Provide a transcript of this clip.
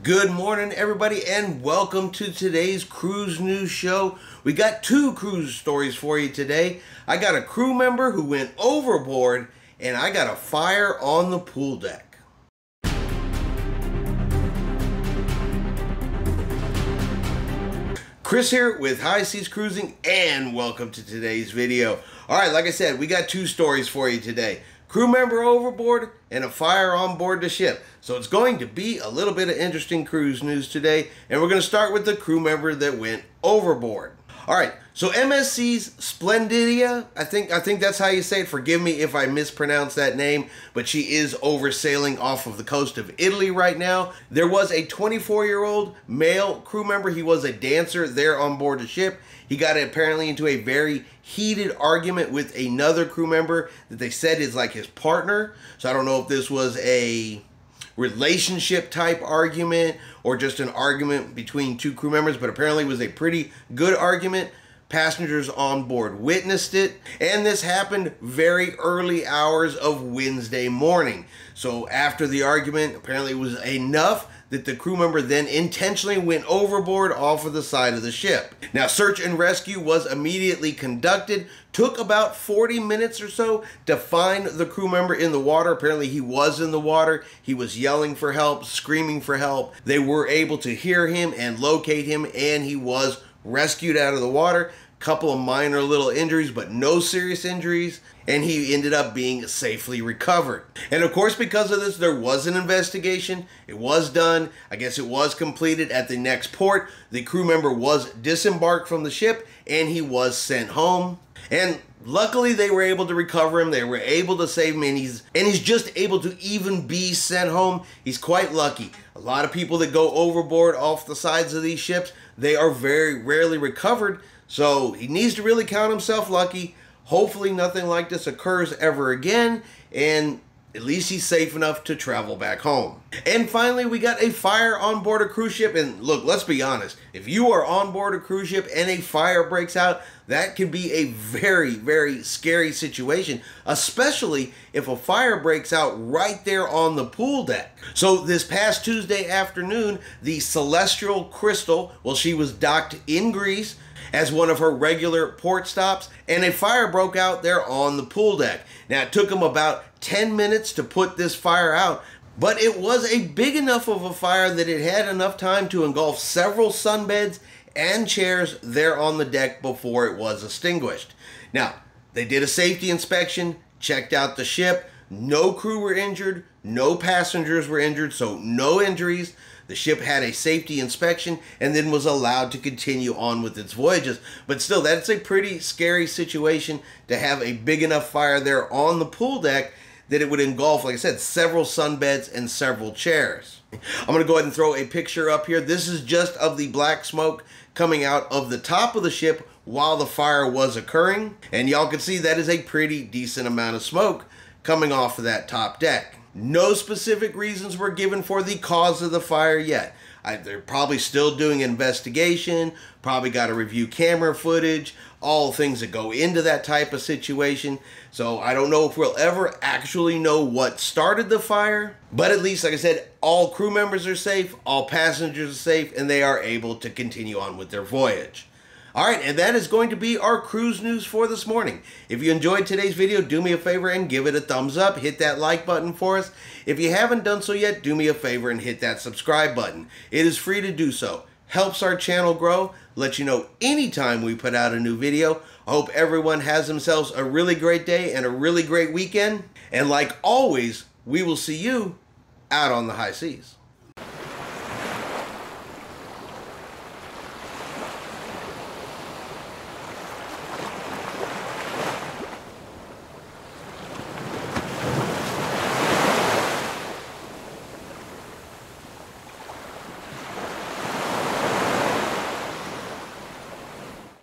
Good morning, everybody, and welcome to today's cruise news show. We got two cruise stories for you today. I got a crew member who went overboard, and I got a fire on the pool deck. Chris here with High Seas Cruising, and welcome to today's video. All right, like I said, we got two stories for you today. Crew member overboard and a fire on board the ship. So it's going to be a little bit of interesting cruise news today, and we're going to start with the crew member that went overboard. All right, so MSC Splendida, I think that's how you say it. Forgive me if I mispronounce that name, but she is oversailing off of the coast of Italy right now. There was a 24-year-old male crew member. He was a dancer there on board the ship. He got apparently into a very heated argument with another crew member that they said is like his partner. So I don't know if this was a relationship type argument or just an argument between two crew members, but apparently it was a pretty good argument. Passengers on board witnessed it, and this happened very early hours of Wednesday morning. So after the argument, apparently it was enough that the crew member then intentionally went overboard off of the side of the ship. Now, search and rescue was immediately conducted. Took about 40 minutes or so to find the crew member in the water. Apparently he was in the water. He was yelling for help, screaming for help. They were able to hear him and locate him, and he was rescued out of the water. Couple of minor little injuries, but no serious injuries, and he ended up being safely recovered. And of course, because of this, there was an investigation. It was done. I guess it was completed at the next port. The crew member was disembarked from the ship, and he was sent home. And luckily, they were able to recover him. They were able to save him, and he's just able to even be sent home. He's quite lucky. A lot of people that go overboard off the sides of these ships, they are very rarely recovered. So he needs to really count himself lucky. Hopefully nothing like this occurs ever again, and at least he's safe enough to travel back home. And finally, we got a fire on board a cruise ship. And look, let's be honest. If you are on board a cruise ship and a fire breaks out, that can be a very, very scary situation, especially if a fire breaks out right there on the pool deck. So this past Tuesday afternoon, the Celestyal Crystal, well, she was docked in Greece as one of her regular port stops, and a fire broke out there on the pool deck. Now, it took them about 10 minutes to put this fire out, but it was a big enough of a fire that it had enough time to engulf several sunbeds and chairs there on the deck before it was extinguished. Now, they did a safety inspection, checked out the ship. No crew were injured, no passengers were injured, so no injuries. The ship had a safety inspection and then was allowed to continue on with its voyages. But still, that's a pretty scary situation to have a big enough fire there on the pool deck that it would engulf, like I said, several sunbeds and several chairs. I'm going to go ahead and throw a picture up here. This is just of the black smoke coming out of the top of the ship while the fire was occurring. And y'all can see that is a pretty decent amount of smoke coming off of that top deck. No specific reasons were given for the cause of the fire yet. They're probably still doing investigation, probably got to review camera footage, all things that go into that type of situation. So I don't know if we'll ever actually know what started the fire, but at least, like I said, all crew members are safe, all passengers are safe, and they are able to continue on with their voyage. All right, and that is going to be our cruise news for this morning. If you enjoyed today's video, do me a favor and give it a thumbs up. Hit that like button for us. If you haven't done so yet, do me a favor and hit that subscribe button. It is free to do so. Helps our channel grow. Let you know anytime we put out a new video. I hope everyone has themselves a really great day and a really great weekend. And like always, we will see you out on the high seas.